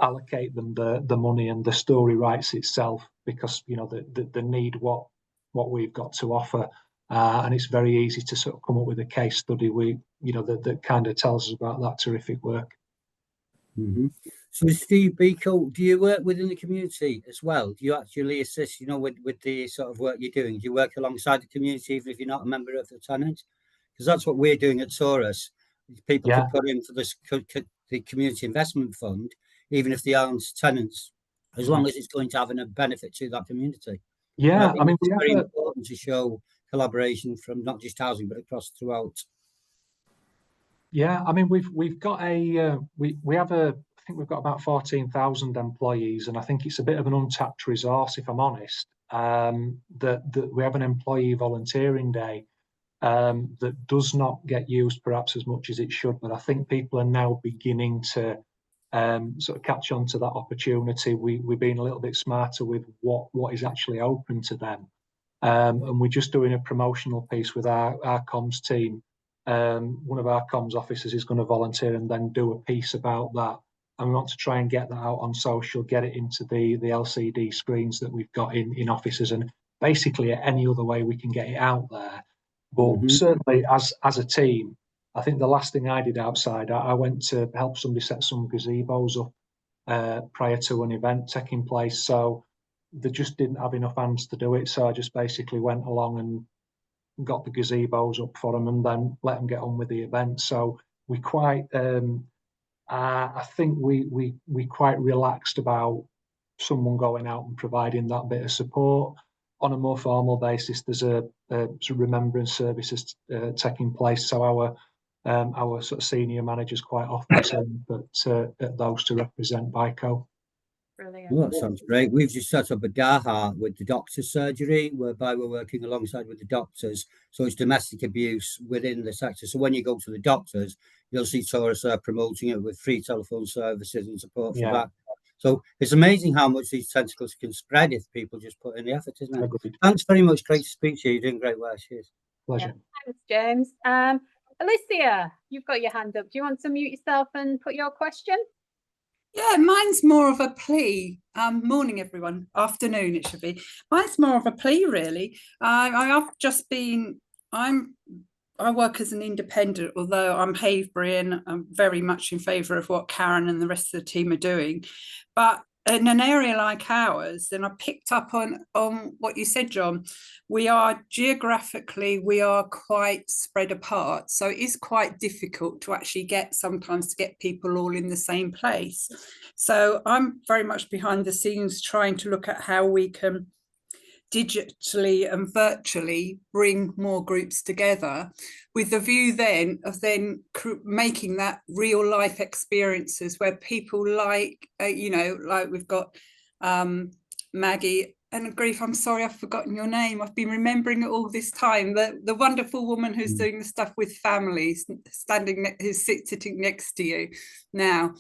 allocate them the money, and the story writes itself, because you know the need what we've got to offer, and it's very easy to sort of come up with a case study that kind of tells us about that terrific work. So Steve Beacle, do you work within the community as well? Do you actually assist, you know, with the sort of work you're doing? Do you work alongside the community even if you're not a member of the tenant? Because that's what we're doing at Taurus. People can put in for this the community investment fund, even if they aren't tenants, as long as it's going to have a benefit to that community. Yeah, I mean, it's very important to show collaboration from not just housing but across throughout. Yeah, I mean, we've got we have I think we've got about 14,000 employees, and I think it's a bit of an untapped resource, if I'm honest. That we have an employee volunteering day that does not get used perhaps as much as it should, but I think people are now beginning to sort of catch on to that opportunity. We've been a little bit smarter with what is actually open to them, and we're just doing a promotional piece with our comms team. One of our comms officers is going to volunteer and then do a piece about that, and we want to try and get that out on social, get it into the LCD screens that we've got in offices, and basically any other way we can get it out there. But certainly as a team, I think the last thing I did outside, I went to help somebody set some gazebos up prior to an event taking place. So they just didn't have enough hands to do it. So I just basically went along and got the gazebos up for them and then let them get on with the event. So we quite, I think we quite relaxed about someone going out and providing that bit of support. On a more formal basis, there's a remembrance services taking place. So our sort of senior managers quite often turn at those to represent BICO. Brilliant. Well, that sounds great. We've just set up a DAHA with the doctor's surgery, whereby we're working alongside with the doctors. So it's domestic abuse within the sector. So when you go to the doctors, you'll see Taurus promoting it with free telephone services and support for that. So it's amazing how much these tentacles can spread if people just put in the effort, isn't it? Agreed. Thanks very much. Great to speak to you. You're doing great work. Cheers. Pleasure. Yeah, thanks, James. Alicia, you've got your hand up. Do you want to mute yourself and put your question? Yeah, mine's more of a plea. Morning, everyone. Afternoon, it should be. Mine's more of a plea, really. I've just been. I work as an independent, although I'm Haveburian. I'm very much in favour of what Karen and the rest of the team are doing. But in an area like ours, then I picked up on what you said, John. We are geographically, we are quite spread apart. So it is quite difficult to actually sometimes get people all in the same place. So I'm very much behind the scenes trying to look at how we can digitally and virtually bring more groups together, with the view then of making that real life experiences where people like, you know, like we've got Maggie, and grief, I'm sorry, I've forgotten your name. I've been remembering it all this time. The wonderful woman who's doing the stuff with families, who's sitting next to you now.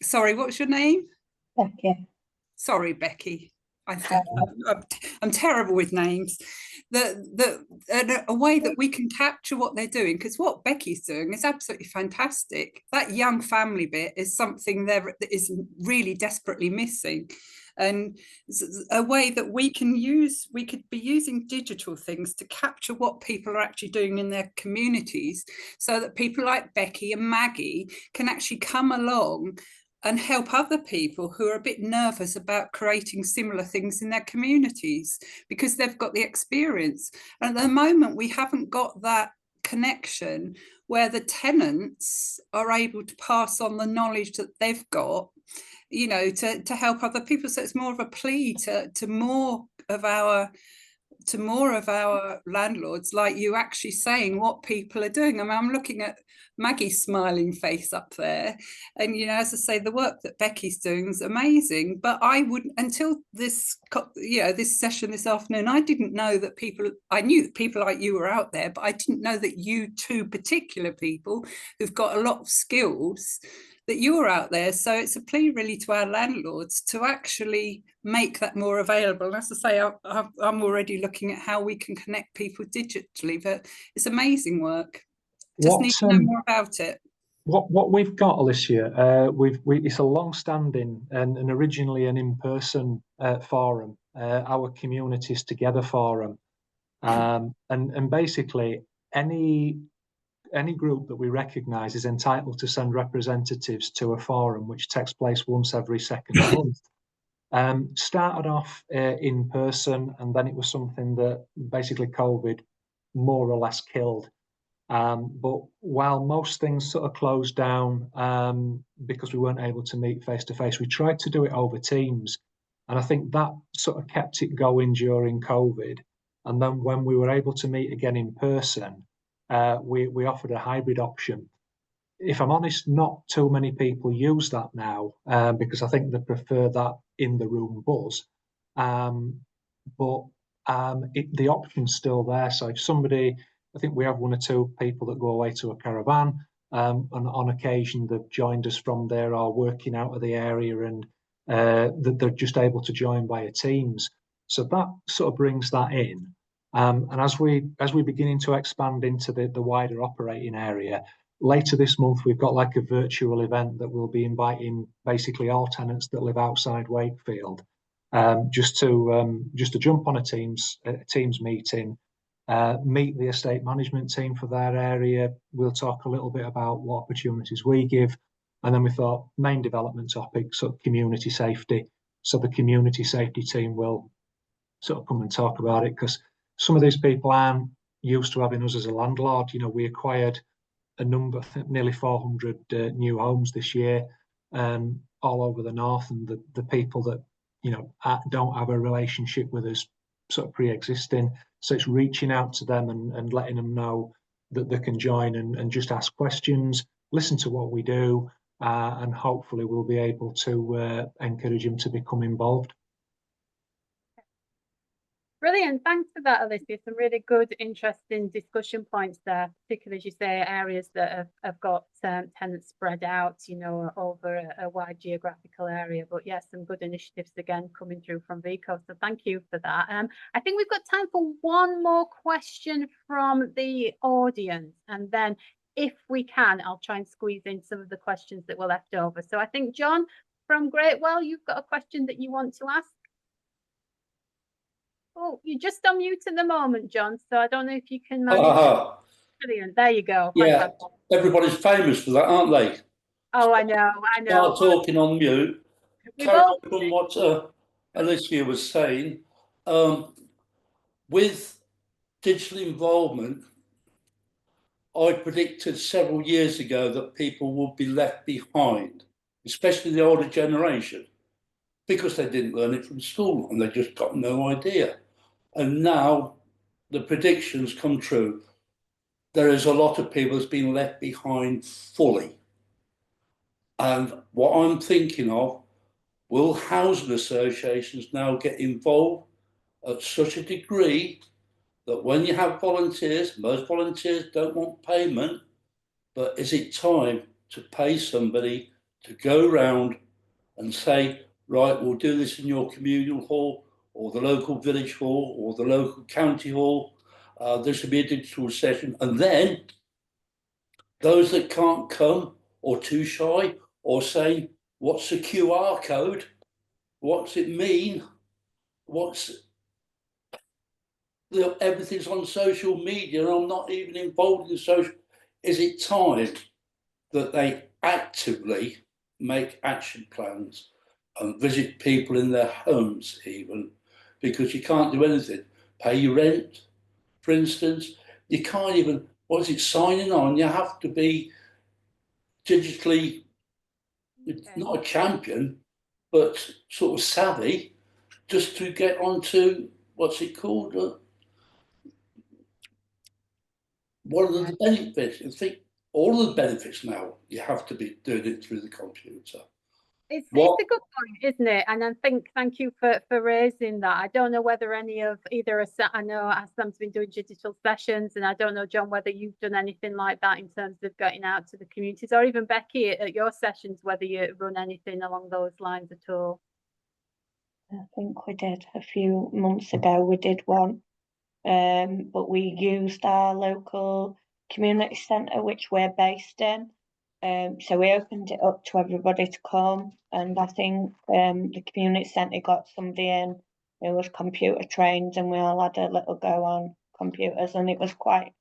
Sorry, what's your name? Becky. Sorry, Becky. I'm terrible with names. A way that we can capture what they're doing, because what Becky's doing is absolutely fantastic. That young family bit is something that is really desperately missing. And a way that we could be using digital things to capture what people are actually doing in their communities, so that people like Becky and Maggie can actually come along and help other people who are a bit nervous about creating similar things in their communities, because they've got the experience. And at the moment, we haven't got that connection where the tenants are able to pass on the knowledge that they've got, you know, to help other people. So it's more of a plea to more of our landlords like you actually saying what people are doing. I mean, I'm looking at Maggie's smiling face up there, and you know, as I say, the work that Becky's doing is amazing. But I wouldn't, until this, you know, this session this afternoon, I didn't know that I knew that people like you were out there, but I didn't know that you two particular people who've got a lot of skills, that you're out there. So it's a plea really to our landlords to actually make that more available. And as I say, I'm already looking at how we can connect people digitally, but it's amazing work. Just need to know more about it. What we've got, Alicia, it's a long-standing and originally an in-person forum, our Communities Together forum, and basically any group that we recognise is entitled to send representatives to a forum which takes place once every second month. Started off in person, and then it was something that basically COVID more or less killed. But while most things sort of closed down because we weren't able to meet face to face, we tried to do it over Teams. And I think that sort of kept it going during COVID. And then when we were able to meet again in person, we offered a hybrid option. If I'm honest, not too many people use that now because I think they prefer that in the room buzz. But the option's still there. So if somebody, I think we have one or two people that go away to a caravan, and on occasion they've joined us from there or working out of the area, and they're just able to join via Teams. So that sort of brings that in. And as we're beginning to expand into the wider operating area, later this month we've got like a virtual event that we'll be inviting basically all tenants that live outside Wakefield, just to jump on a Teams meeting, meet the estate management team for their area. We'll talk a little bit about what opportunities we give, and then we thought main development topic, sort of community safety. So the community safety team will sort of come and talk about it, because some of these people aren't used to having us as a landlord. You know, we acquired a number, I think nearly 400 new homes this year, all over the north, and the people that, you know, don't have a relationship with us sort of pre-existing. So it's reaching out to them and letting them know that they can join and just ask questions, listen to what we do, and hopefully we'll be able to encourage them to become involved. Brilliant. Thanks for that, Alicia. Some really good, interesting discussion points there, particularly as you say, areas that have got tenants spread out, you know, over a wide geographical area. But yes, some good initiatives again coming through from Vico. So thank you for that. I think we've got time for one more question from the audience, and then if we can, I'll try and squeeze in some of the questions that were left over. So I think, John from Greatwell, you've got a question that you want to ask. Oh, you're just on mute at the moment, John, so I don't know if you can manage. Brilliant, there you go. Yeah, fantastic. Everybody's famous for that, aren't they? Oh, I know. Start talking on mute. Carry on what Alicia was saying. With digital involvement, I predicted several years ago that people would be left behind, especially the older generation. because they didn't learn it from school and they just got no idea. And now the predictions come true. There is a lot of people that's been left behind fully. And what I'm thinking of, will housing associations now get involved at such a degree that when you have volunteers, most volunteers don't want payment, but is it time to pay somebody to go round and say, right, we'll do this in your communal hall or the local village hall or the local county hall. This will be a digital session. And then those that can't come or too shy or saying, what's the QR code? What's it mean? Everything's on social media and I'm not even involved in social. Is it time that they actively make action plans and visit people in their homes even? Because you can't do anything. Pay your rent, for instance. You can't even, signing on? You have to be digitally, not a champion, but sort of savvy just to get onto, what's it called? What are the benefits? I think all of the benefits now, you have to be doing it through the computer. It's a good point, isn't it? And I think, thank you for raising that. I don't know whether any of I know Sam's been doing digital sessions, and I don't know, John, whether you've done anything like that in terms of getting out to the communities, or even Becky at your sessions, whether you run anything along those lines at all. I think we did a few months ago, we did one, but we used our local community centre, which we're based in. So we opened it up to everybody to come, and I think the community centre got somebody in who was computer trained, and we all had a little go on computers, and it was quite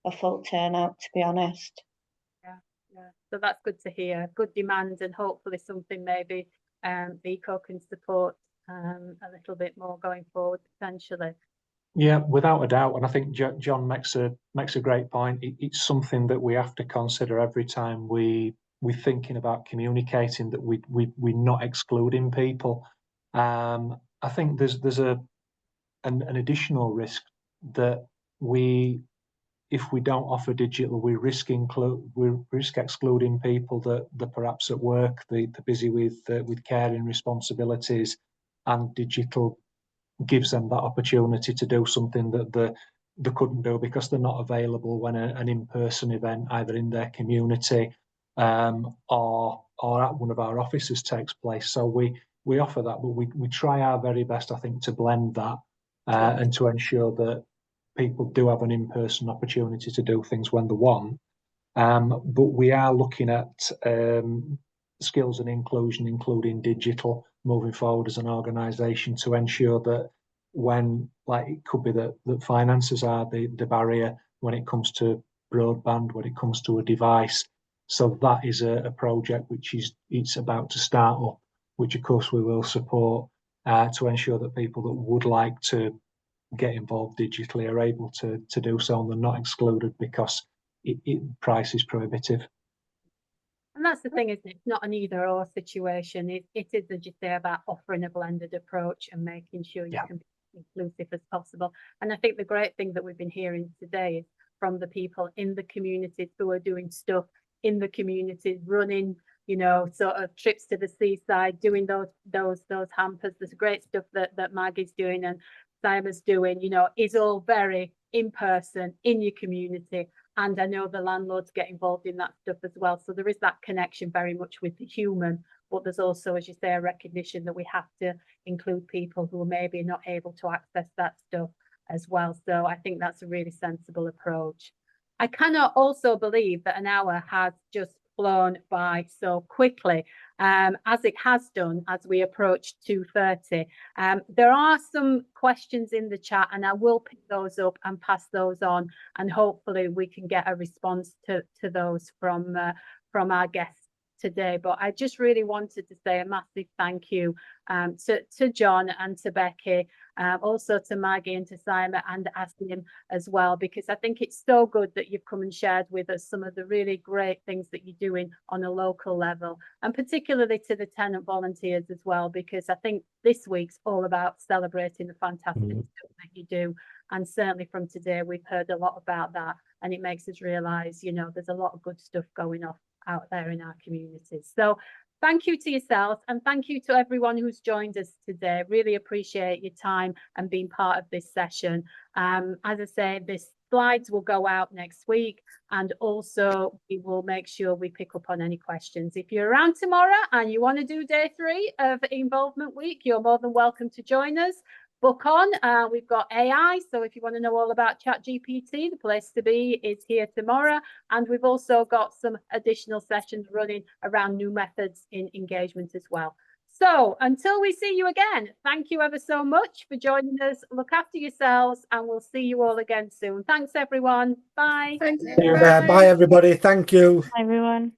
a full turnout, to be honest. Yeah. So that's good to hear. Good demand, and hopefully something maybe VICO can support a little bit more going forward potentially. Yeah, without a doubt, and I think John makes a great point. It's something that we have to consider every time we're thinking about communicating, that we're not excluding people. I think there's an additional risk that if we don't offer digital, we risk excluding people that perhaps at work they're busy with caring responsibilities, and digital gives them that opportunity to do something that they couldn't do because they're not available when an in-person event, either in their community or at one of our offices, takes place. So we offer that, but we try our very best, I think, to blend that and to ensure that people do have an in-person opportunity to do things when they want. But we are looking at skills and inclusion, including digital, moving forward as an organisation, to ensure that when, like, it could be that finances are the barrier when it comes to broadband, when it comes to a device. So that is a project which it's about to start up, which of course we will support to ensure that people that would like to get involved digitally are able to do so, and they're not excluded because price is prohibitive. And that's the thing, isn't it? It's not an either or situation. It is, as you say, about offering a blended approach and making sure you can be inclusive as possible. And I think the great thing that we've been hearing today is from the people in the communities who are doing stuff in the communities, running, sort of trips to the seaside, doing those hampers. There's great stuff that Maggie's doing and Simon's doing, is all very in person in your community. And I know the landlords get involved in that stuff as well. So there is that connection very much with the human, but there's also, as you say, a recognition that we have to include people who are maybe not able to access that stuff as well. So I think that's a really sensible approach. I cannot also believe that an hour has just flown by so quickly, as it has done as we approach 2:30. There are some questions in the chat, and I will pick those up and pass those on, and hopefully we can get a response to those from our guests today, but I just really wanted to say a massive thank you to John and to Becky, also to Maggie and to Simon and Asim as well, because I think it's so good that you've come and shared with us some of the really great things that you're doing on a local level, and particularly to the tenant volunteers as well, because I think this week's all about celebrating the fantastic stuff that you do. And certainly from today, we've heard a lot about that, and it makes us realise, you know, there's a lot of good stuff going on out there in our communities. So thank you to yourselves, and thank you to everyone who's joined us today. Really appreciate your time and being part of this session. As I say, the slides will go out next week, and also we will make sure we pick up on any questions. If you're around tomorrow and you want to do day 3 of Involvement Week, you're more than welcome to join us. Book on. We've got AI, so if you want to know all about ChatGPT, the place to be is here tomorrow. And we've also got some additional sessions running around new methods in engagement as well. So until we see you again, thank you ever so much for joining us. Look after yourselves, and we'll see you all again soon. Thanks, everyone. Bye. Thank you. Bye, everybody. Thank you. Hi, everyone.